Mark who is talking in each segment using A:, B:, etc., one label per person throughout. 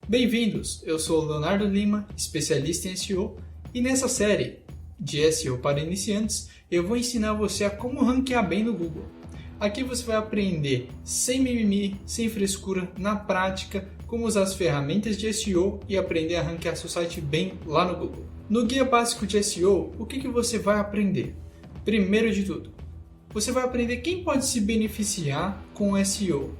A: Bem-vindos! Eu sou o Leonardo Lima, especialista em SEO, e nessa série de SEO para iniciantes eu vou ensinar você a como ranquear bem no Google. Aqui você vai aprender sem mimimi, sem frescura, na prática, como usar as ferramentas de SEO e aprender a ranquear seu site bem lá no Google. No Guia Básico de SEO, o que você vai aprender? Primeiro de tudo, você vai aprender quem pode se beneficiar com o SEO.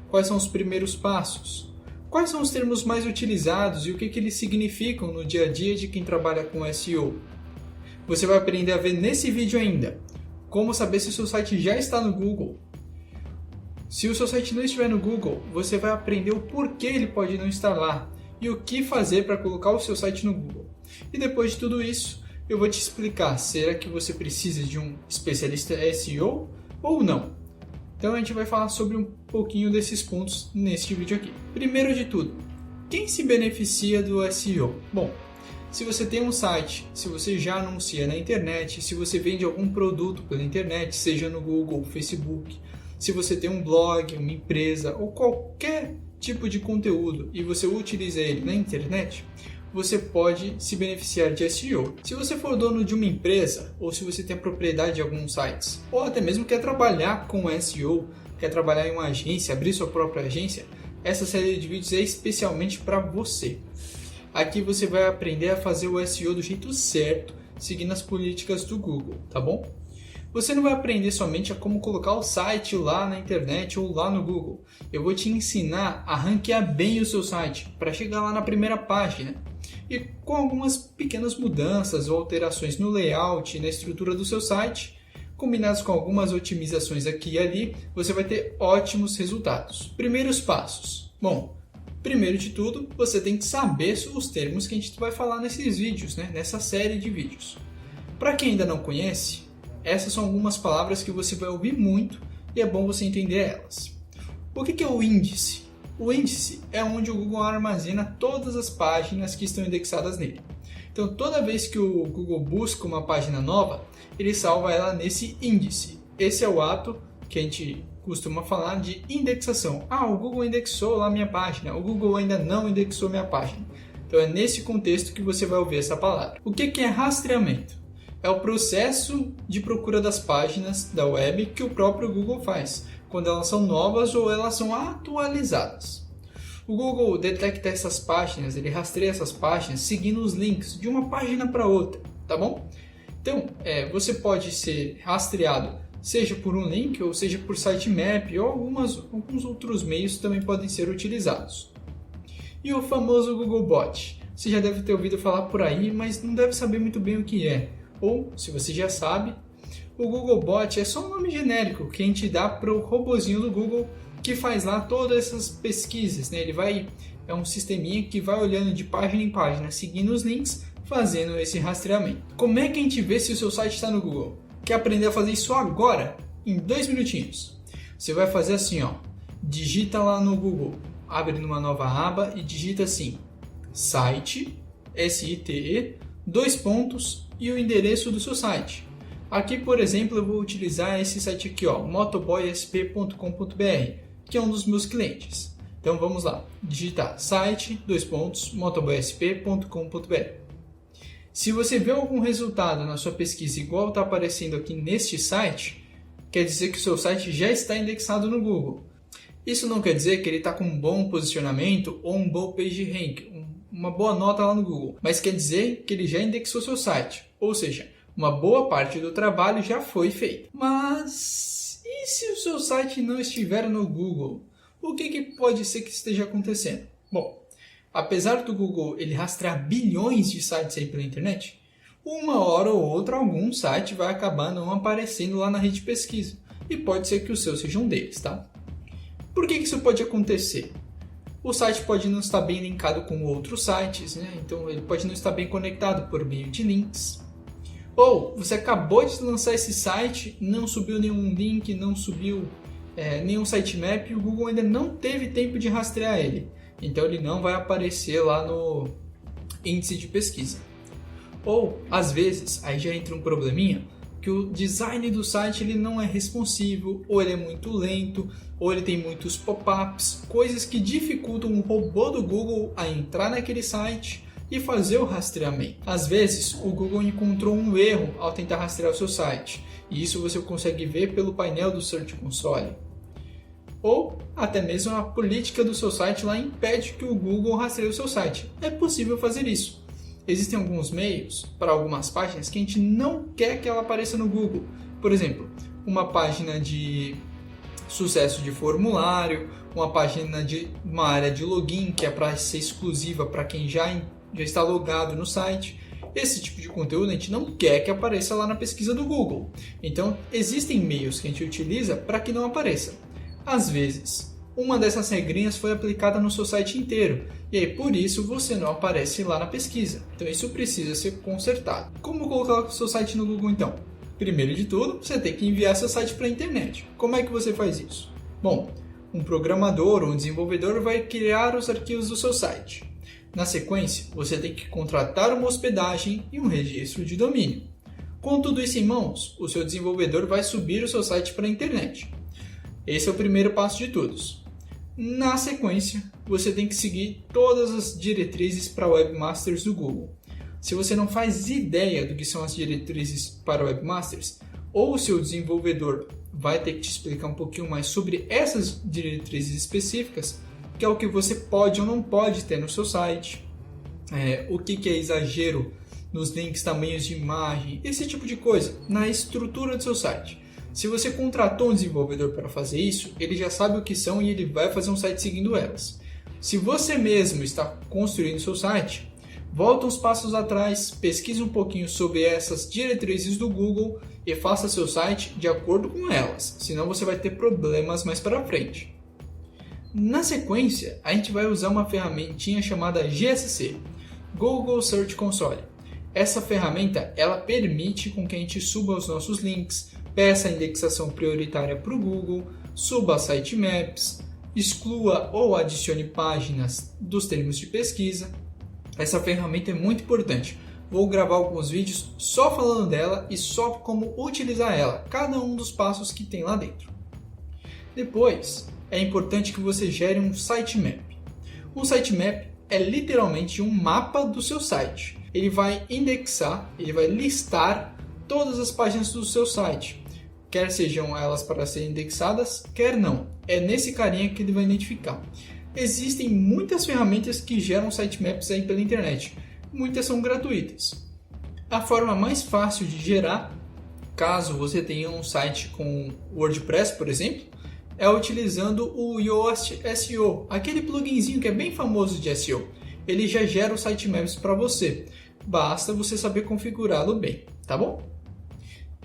A: Quais são os primeiros passos? Quais são os termos mais utilizados e o que eles significam no dia a dia de quem trabalha com SEO? Você vai aprender a ver nesse vídeo ainda como saber se o seu site já está no Google. Se o seu site não estiver no Google, você vai aprender o porquê ele pode não estar lá e o que fazer para colocar o seu site no Google. E depois de tudo isso, eu vou te explicar, será que você precisa de um especialista SEO ou não? Então a gente vai falar sobre um pouquinho desses pontos neste vídeo aqui. Primeiro de tudo, quem se beneficia do SEO? Bom, se você tem um site, se você já anuncia na internet, se você vende algum produto pela internet, seja no Google, Facebook, se você tem um blog, uma empresa ou qualquer tipo de conteúdo e você utiliza ele na internet, você pode se beneficiar de SEO. Se você for dono de uma empresa, ou se você tem a propriedade de alguns sites, ou até mesmo quer trabalhar com SEO, quer trabalhar em uma agência, abrir sua própria agência, essa série de vídeos é especialmente para você. Aqui você vai aprender a fazer o SEO do jeito certo, seguindo as políticas do Google, tá bom? Você não vai aprender somente a como colocar o site lá na internet ou lá no Google. Eu vou te ensinar a ranquear bem o seu site, para chegar lá na primeira página. E com algumas pequenas mudanças ou alterações no layout e na estrutura do seu site, combinados com algumas otimizações aqui e ali, você vai ter ótimos resultados. Primeiros passos. Bom, primeiro de tudo, você tem que saber os termos que a gente vai falar nesses vídeos, nessa série de vídeos. Para quem ainda não conhece, essas são algumas palavras que você vai ouvir muito e é bom você entender elas. O que é o índice? O índice é onde o Google armazena todas as páginas que estão indexadas nele. Então, toda vez que o Google busca uma página nova, ele salva ela nesse índice. Esse é o ato que a gente costuma falar de indexação. O Google indexou lá minha página, o Google ainda não indexou minha página. Então, é nesse contexto que você vai ouvir essa palavra. O que é rastreamento? É o processo de procura das páginas da web que o próprio Google faz, quando elas são novas ou elas são atualizadas. O Google detecta essas páginas, ele rastreia essas páginas seguindo os links de uma página para outra, tá bom? Então, você pode ser rastreado seja por um link ou seja por sitemap ou alguns outros meios também podem ser utilizados. E o famoso Googlebot? Você já deve ter ouvido falar por aí, mas não deve saber muito bem o que é. Ou, se você já sabe, o Googlebot é só um nome genérico que a gente dá para o robozinho do Google que faz lá todas essas pesquisas. É um sisteminha que vai olhando de página em página, seguindo os links, fazendo esse rastreamento. Como é que a gente vê se o seu site está no Google? Quer aprender a fazer isso agora? Em 2 minutinhos. Você vai fazer assim, digita lá no Google, abre numa nova aba e digita assim, site, SITE, 2 pontos e o endereço do seu site. Aqui, por exemplo, eu vou utilizar esse site aqui, motoboysp.com.br, que é um dos meus clientes. Então vamos lá, digitar site, 2 pontos, motoboysp.com.br. Se você vê algum resultado na sua pesquisa igual está aparecendo aqui neste site, quer dizer que o seu site já está indexado no Google. Isso não quer dizer que ele está com um bom posicionamento ou um bom PageRank, uma boa nota lá no Google, mas quer dizer que ele já indexou seu site, ou seja, uma boa parte do trabalho já foi feito. Mas e se o seu site não estiver no Google? O que pode ser que esteja acontecendo? Bom, apesar do Google ele rastrear bilhões de sites aí pela internet, uma hora ou outra algum site vai acabar não aparecendo lá na rede de pesquisa. E pode ser que o seu seja um deles, tá? Por que isso pode acontecer? O site pode não estar bem linkado com outros sites, então ele pode não estar bem conectado por meio de links. Ou você acabou de lançar esse site, não subiu nenhum link, não subiu nenhum sitemap e o Google ainda não teve tempo de rastrear ele. Então ele não vai aparecer lá no índice de pesquisa. Ou, às vezes, aí já entra um probleminha, que o design do site ele não é responsivo, ou ele é muito lento, ou ele tem muitos pop-ups, coisas que dificultam o robô do Google a entrar naquele site e fazer o rastreamento. Às vezes, o Google encontrou um erro ao tentar rastrear o seu site, e isso você consegue ver pelo painel do Search Console. Ou até mesmo a política do seu site lá impede que o Google rastreie o seu site. É possível fazer isso. Existem alguns meios para algumas páginas que a gente não quer que ela apareça no Google. Por exemplo, uma página de sucesso de formulário, uma página de uma área de login que é para ser exclusiva para quem já está logado no site. Esse tipo de conteúdo a gente não quer que apareça lá na pesquisa do Google. Então, existem meios que a gente utiliza para que não apareça. Às vezes, uma dessas regrinhas foi aplicada no seu site inteiro, e aí por isso você não aparece lá na pesquisa. Então isso precisa ser consertado. Como colocar o seu site no Google então? Primeiro de tudo, você tem que enviar seu site para a internet. Como é que você faz isso? Bom, um programador ou um desenvolvedor vai criar os arquivos do seu site. Na sequência, você tem que contratar uma hospedagem e um registro de domínio. Com tudo isso em mãos, o seu desenvolvedor vai subir o seu site para a internet. Esse é o primeiro passo de todos. Na sequência, você tem que seguir todas as diretrizes para webmasters do Google. Se você não faz ideia do que são as diretrizes para webmasters, ou o seu desenvolvedor vai ter que te explicar um pouquinho mais sobre essas diretrizes específicas, que é o que você pode ou não pode ter no seu site, o que é exagero nos links, tamanhos de imagem, esse tipo de coisa, na estrutura do seu site. Se você contratou um desenvolvedor para fazer isso, ele já sabe o que são e ele vai fazer um site seguindo elas. Se você mesmo está construindo seu site, volta uns passos atrás, pesquise um pouquinho sobre essas diretrizes do Google e faça seu site de acordo com elas, senão você vai ter problemas mais para frente. Na sequência, a gente vai usar uma ferramentinha chamada GSC, Google Search Console. Essa ferramenta ela permite com que a gente suba os nossos links, peça a indexação prioritária para o Google, suba sitemaps, exclua ou adicione páginas dos termos de pesquisa. Essa ferramenta é muito importante. Vou gravar alguns vídeos só falando dela e só como utilizar ela, cada um dos passos que tem lá dentro. Depois, é importante que você gere um sitemap. Um sitemap é literalmente um mapa do seu site. Ele vai indexar, ele vai listar todas as páginas do seu site. Quer sejam elas para serem indexadas, quer não. É nesse carinha que ele vai identificar. Existem muitas ferramentas que geram sitemaps aí pela internet. Muitas são gratuitas. A forma mais fácil de gerar, caso você tenha um site com WordPress, por exemplo, é utilizando o Yoast SEO, aquele pluginzinho que é bem famoso de SEO. Ele já gera os sitemaps para você. Basta você saber configurá-lo bem, tá bom?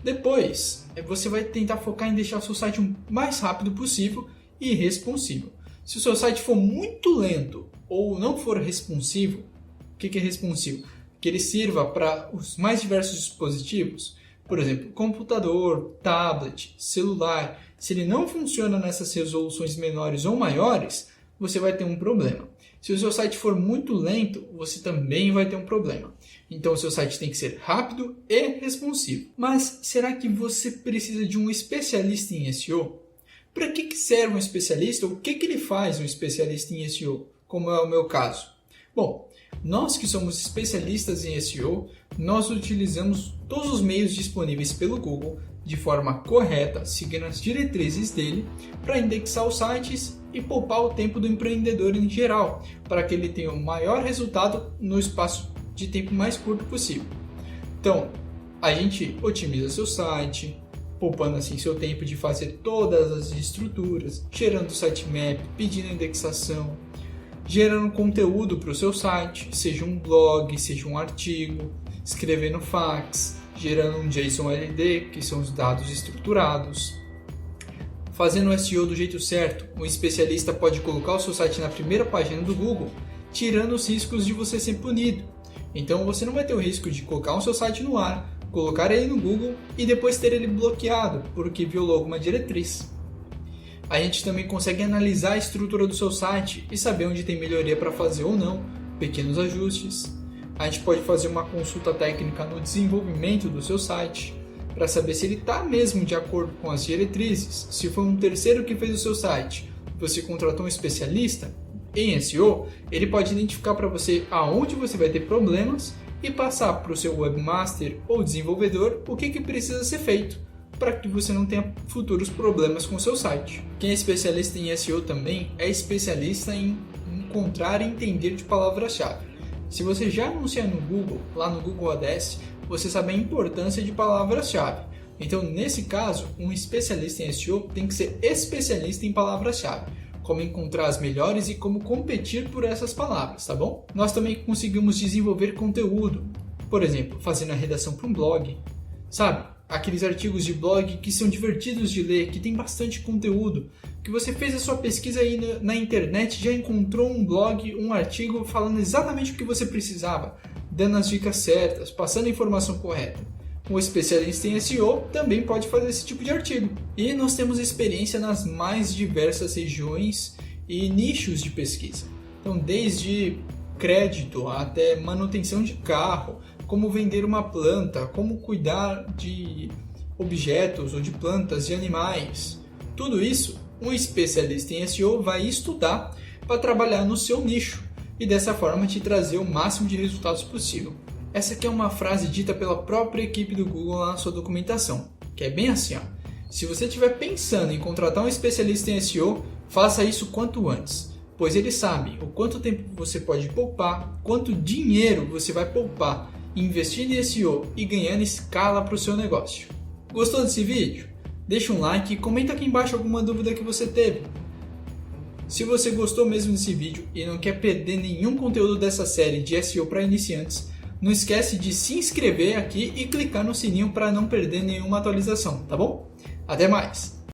A: Depois, você vai tentar focar em deixar o seu site o mais rápido possível e responsivo. Se o seu site for muito lento ou não for responsivo, o que é responsivo? Que ele sirva para os mais diversos dispositivos, por exemplo, computador, tablet, celular. Se ele não funciona nessas resoluções menores ou maiores, você vai ter um problema. Se o seu site for muito lento, você também vai ter um problema. Então, o seu site tem que ser rápido e responsivo. Mas será que você precisa de um especialista em SEO? Para que serve um especialista? O que ele faz um especialista em SEO, como é o meu caso? Bom, nós que somos especialistas em SEO, nós utilizamos todos os meios disponíveis pelo Google de forma correta, seguindo as diretrizes dele, para indexar os sites e poupar o tempo do empreendedor em geral, para que ele tenha o maior resultado no espaço de tempo mais curto possível. Então, a gente otimiza seu site, poupando assim seu tempo de fazer todas as estruturas, gerando sitemap, pedindo indexação, gerando conteúdo para o seu site, seja um blog, seja um artigo, escrevendo fax, gerando um JSON-LD, que são os dados estruturados. Fazendo o SEO do jeito certo, um especialista pode colocar o seu site na primeira página do Google, tirando os riscos de você ser punido. Então você não vai ter o risco de colocar o seu site no ar, colocar ele no Google e depois ter ele bloqueado porque violou alguma diretriz. A gente também consegue analisar a estrutura do seu site e saber onde tem melhoria para fazer ou não, pequenos ajustes. A gente pode fazer uma consulta técnica no desenvolvimento do seu site, para saber se ele está mesmo de acordo com as diretrizes. Se foi um terceiro que fez o seu site, você contratou um especialista em SEO, ele pode identificar para você aonde você vai ter problemas e passar para o seu webmaster ou desenvolvedor o que precisa ser feito para que você não tenha futuros problemas com o seu site. Quem é especialista em SEO também é especialista em encontrar e entender de palavras-chave. Se você já anunciar no Google, lá no Google Ads, você sabe a importância de palavras-chave. Então, nesse caso, um especialista em SEO tem que ser especialista em palavras-chave, como encontrar as melhores e como competir por essas palavras, tá bom? Nós também conseguimos desenvolver conteúdo, por exemplo, fazendo a redação para um blog, sabe? Aqueles artigos de blog que são divertidos de ler, que tem bastante conteúdo, que você fez a sua pesquisa aí na internet, já encontrou um blog, um artigo falando exatamente o que você precisava, dando as dicas certas, passando a informação correta. Um especialista em SEO também pode fazer esse tipo de artigo. E nós temos experiência nas mais diversas regiões e nichos de pesquisa. Então, desde crédito até manutenção de carro, como vender uma planta, como cuidar de objetos ou de plantas e animais. Tudo isso, um especialista em SEO vai estudar para trabalhar no seu nicho e dessa forma te trazer o máximo de resultados possível. Essa aqui é uma frase dita pela própria equipe do Google lá na sua documentação, que é bem assim, ó. Se você estiver pensando em contratar um especialista em SEO, faça isso quanto antes, pois ele sabe o quanto tempo você pode poupar, quanto dinheiro você vai poupar investindo em SEO e ganhando escala para o seu negócio. Gostou desse vídeo? Deixa um like e comenta aqui embaixo alguma dúvida que você teve. Se você gostou mesmo desse vídeo e não quer perder nenhum conteúdo dessa série de SEO para iniciantes, não esquece de se inscrever aqui e clicar no sininho para não perder nenhuma atualização, tá bom? Até mais!